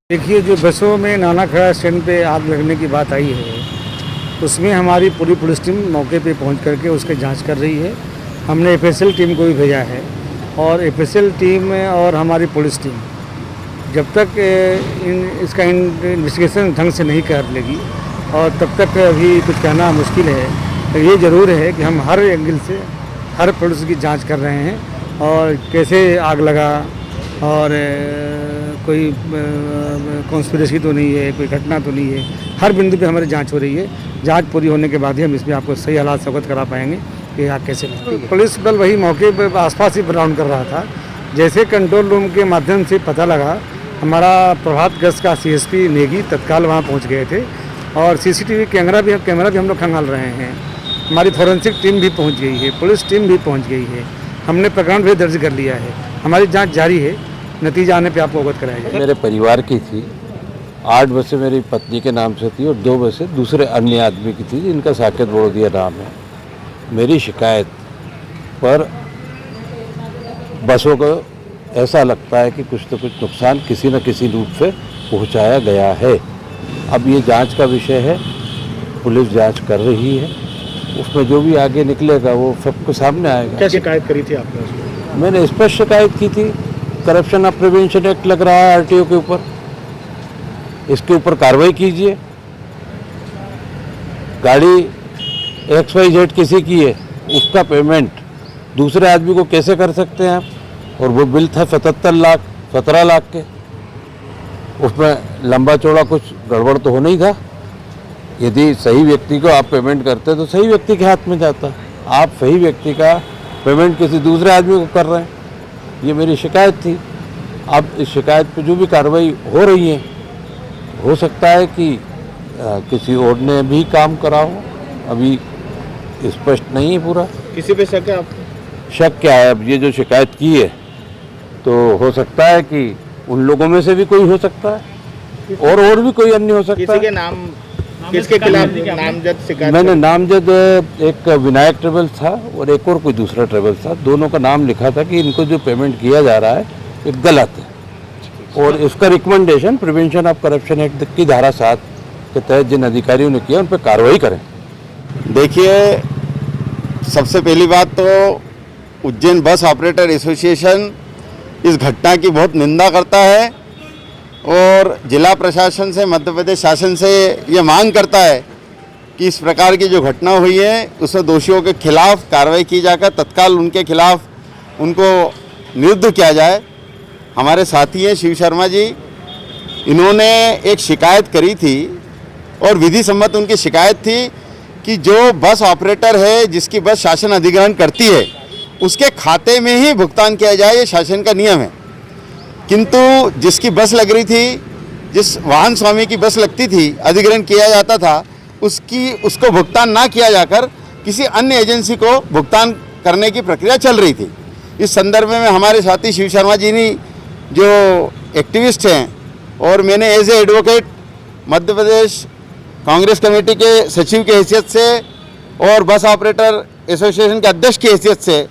देखिए, जो बसों में नाना खड़ा स्टैंड पे आग लगने की बात आई है, उसमें हमारी पूरी पुलिस टीम मौके पे पहुंच करके उसकी जांच कर रही है। हमने एफएसएल टीम को भी भेजा है और एफएसएल टीम और हमारी पुलिस टीम जब तक इसका इन्वेस्टिगेशन ढंग से नहीं कर लेगी और तब तक अभी कुछ कहना मुश्किल है। तो ये ज़रूर है कि हम हर एंगल से हर पुलिस की जांच कर रहे हैं और कैसे आग लगा और कोई कॉन्स्पिरेसी तो नहीं है, कोई घटना तो नहीं है। हर बिंदु पे हमारी जांच हो रही है। जांच पूरी होने के बाद ही हम इसमें आपको सही हालात से अवगत करा पाएंगे कि आग कैसे लगी। पुलिस बल वही मौके पर आसपास ही राउंड कर रहा था। जैसे कंट्रोल रूम के माध्यम से पता लगा, हमारा प्रभात गश्त का सीएसपी नेगी तत्काल वहाँ पहुँच गए थे और सीसीटीवी कैमरा भी हम लोग खंगाल रहे हैं। हमारी फॉरेंसिक टीम भी पहुँच गई है, पुलिस टीम भी पहुँच गई है। हमने प्रकरण भी दर्ज कर लिया है। हमारी जांच जारी है, नतीजा आने पे आपको अवगत कराया जाएगा। मेरे परिवार की थी, 8 बसें मेरी पत्नी के नाम से थी और 2 बसें दूसरे अन्य आदमी की थी जिनका साकेत बड़ोदिया नाम है। मेरी शिकायत पर बसों को ऐसा लगता है कि कुछ तो कुछ नुकसान किसी न किसी रूप से पहुंचाया गया है। अब ये जांच का विषय है, पुलिस जांच कर रही है, उसमें जो भी आगे निकलेगा वो सबके सामने आएगा। क्या शिकायत करी थी आपने उसमें? मैंने स्पष्ट शिकायत की थी, करप्शन ऑफ प्रिवेंशन एक्ट लग रहा है आरटीओ के ऊपर, इसके ऊपर कार्रवाई कीजिए। गाड़ी XYZ किसी की है, उसका पेमेंट दूसरे आदमी को कैसे कर सकते हैं आप? और वो बिल था 77 लाख 17 लाख के, उसमें लंबा चौड़ा कुछ गड़बड़ तो होना ही था। यदि सही व्यक्ति को आप पेमेंट करते तो सही व्यक्ति के हाथ में जाता। आप सही व्यक्ति का पेमेंट किसी दूसरे आदमी को कर रहे हैं, ये मेरी शिकायत थी। अब इस शिकायत पे जो भी कार्रवाई हो रही है, हो सकता है कि किसी और ने भी काम करा हो, अभी स्पष्ट नहीं है पूरा। किसी पे शक है आप? शक क्या है, अब ये जो शिकायत की है तो हो सकता है कि उन लोगों में से भी कोई हो सकता है और भी कोई अन्य हो सकता है। किसी के नाम, किसके खिलाफ नामजद शिकायत? मैंने नामजद एक विनायक ट्रेवल्स था और एक और कोई दूसरा ट्रेवल्स था, दोनों का नाम लिखा था कि इनको जो पेमेंट किया जा रहा है ये गलत है और इसका recommendation prevention of corruption act की धारा 7 के तहत जिन अधिकारियों ने किया उन पर कार्रवाई करें। देखिए, सबसे पहली बात तो उज्जैन बस ऑपरेटर एसोसिएशन इस घटना की बहुत निंदा करता है और जिला प्रशासन से, मध्य प्रदेश शासन से ये मांग करता है कि इस प्रकार की जो घटना हुई है उसमें दोषियों के खिलाफ कार्रवाई की जाकर तत्काल उनके खिलाफ उनको निरुद्ध किया जाए। हमारे साथी हैं शिव शर्मा जी, इन्होंने एक शिकायत करी थी और विधि सम्मत उनकी शिकायत थी कि जो बस ऑपरेटर है जिसकी बस शासन अधिग्रहण करती है उसके खाते में ही भुगतान किया जाए, ये शासन का नियम है। किंतु जिसकी बस लग रही थी, जिस वाहन स्वामी की बस लगती थी, अधिग्रहण किया जाता था, उसको भुगतान ना किया जाकर किसी अन्य एजेंसी को भुगतान करने की प्रक्रिया चल रही थी। इस संदर्भ में हमारे साथी शिव शर्मा जी ने जो एक्टिविस्ट हैं और मैंने as a advocate Madhya Pradesh Congress committee के सचिव की हैसियत से और बस ऑपरेटर एसोसिएशन के अध्यक्ष की हैसियत से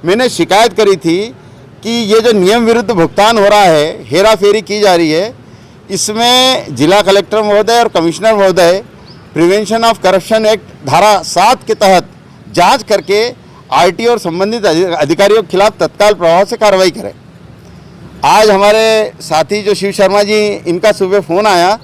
मैंने शिकायत करी थी कि ये जो नियम विरुद्ध भुगतान हो रहा है, हेरा फेरी की जा रही है, इसमें जिला कलेक्टर महोदय और कमिश्नर महोदय प्रिवेंशन ऑफ करप्शन एक्ट धारा 7 के तहत जांच करके आरटीओ और संबंधित अधिकारियों के खिलाफ तत्काल प्रभाव से कार्रवाई करें। आज हमारे साथी जो शिव शर्मा जी, इनका सुबह फ़ोन आया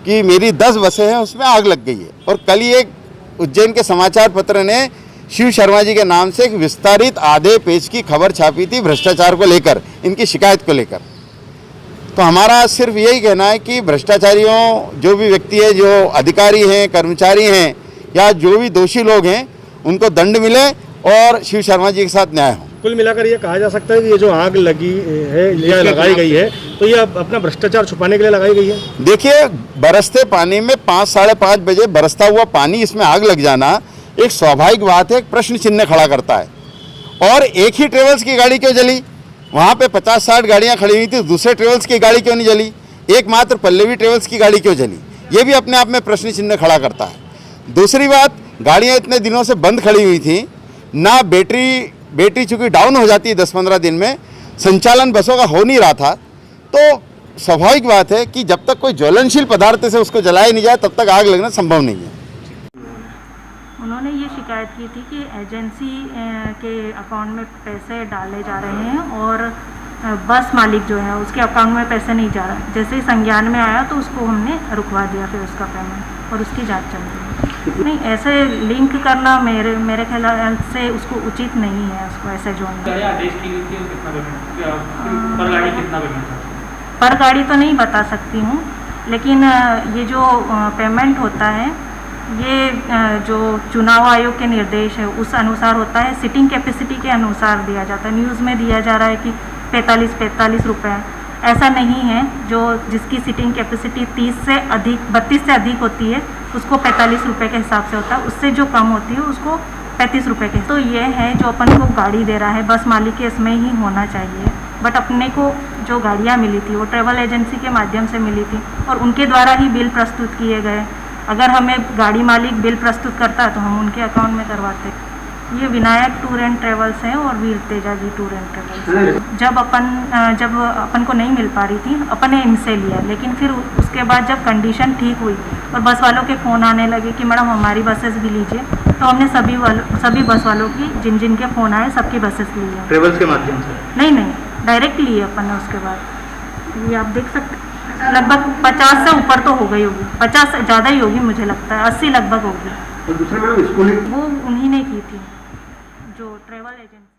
कि मेरी 10 बसें हैं उसमें आग लग गई है और कल ही एक उज्जैन के समाचार पत्र ने शिव शर्मा जी के नाम से एक विस्तारित आधे पेज की खबर छापी थी भ्रष्टाचार को लेकर, इनकी शिकायत को लेकर। तो हमारा सिर्फ यही कहना है कि भ्रष्टाचारियों, जो भी व्यक्ति है, जो अधिकारी हैं, कर्मचारी हैं या जो भी दोषी लोग हैं, उनको दंड मिले और शिव शर्मा जी के साथ न्याय हो। कुल मिलाकर ये कहा जा सकता है कि ये जो आग लगी है या लगाई गई है तो ये अपना भ्रष्टाचार छुपाने के लिए लगाई गई है। देखिए, बरसते पानी में 5 साढ़े 5 बजे बरसता हुआ पानी, इसमें आग लग जाना एक स्वाभाविक बात है, एक प्रश्न चिन्ह खड़ा करता है। और एक ही ट्रेवल्स की गाड़ी क्यों जली? वहाँ पे 50-60 गाड़ियाँ खड़ी हुई थी, दूसरे ट्रेवल्स की गाड़ी क्यों नहीं जली? एकमात्र पल्लवी ट्रेवल्स की गाड़ी क्यों जली? ये भी अपने आप में प्रश्न चिन्ह खड़ा करता है। दूसरी बात, गाड़ियाँ इतने दिनों से बंद खड़ी हुई थी, ना बैटरी चूँकि डाउन हो जाती है 10-15 दिन में, संचालन बसों का हो नहीं रहा था, तो स्वाभाविक बात है कि जब तक कोई ज्वलनशील पदार्थ से उसको जलाया नहीं जाए तब तक आग लगना संभव नहीं है। उन्होंने ये शिकायत की थी कि एजेंसी के अकाउंट में पैसे डाले जा रहे हैं और बस मालिक जो है उसके अकाउंट में पैसे नहीं जा रहा। जैसे ही संज्ञान में आया तो उसको हमने रुकवा दिया फिर उसका पेमेंट, और उसकी जांच चल रही है। नहीं, ऐसे लिंक करना मेरे ख्याल से उसको उचित नहीं है, उसको ऐसे जोड़ना। पर गाड़ी तो नहीं बता सकती हूँ, लेकिन ये जो पेमेंट होता है ये जो चुनाव आयोग के निर्देश है उस अनुसार होता है, सीटिंग कैपेसिटी के अनुसार दिया जाता है। न्यूज़ में दिया जा रहा है कि 45 रुपये, ऐसा नहीं है। जो जिसकी सीटिंग कैपेसिटी 32 से अधिक होती है उसको 45 रुपये के हिसाब से होता है, उससे जो कम होती है उसको 35 रुपये के। तो ये है जो अपन को गाड़ी दे रहा है बस मालिक के इसमें ही होना चाहिए, बट अपने को जो गाड़ियाँ मिली थी वो ट्रैवल एजेंसी के माध्यम से मिली थी और उनके द्वारा ही बिल प्रस्तुत किए गए। अगर हमें गाड़ी मालिक बिल प्रस्तुत करता है तो हम उनके अकाउंट में करवाते। ये विनायक टूर एंड ट्रेवल्स है और वीर Teja ji tour and travels. जब अपन को नहीं मिल पा रही थी अपन ने इनसे लिया, लेकिन फिर उसके बाद जब कंडीशन ठीक हुई और बस वालों के फ़ोन आने लगे कि मैडम हमारी बसेस भी लीजिए, तो हमने सभी बस वालों की जिन के फ़ोन आए सबकी बसेस ली है। ट्रेवल्स के माध्यम से? नहीं, डायरेक्ट लिए अपन ने। उसके बाद ये आप देख सकते लगभग 50 से ऊपर तो हो गई होगी, 50 से ज़्यादा ही होगी मुझे लगता है, 80 लगभग होगी। और दूसरा मैडम इसको वो उन्हीं ने की थी जो ट्रैवल एजेंसी।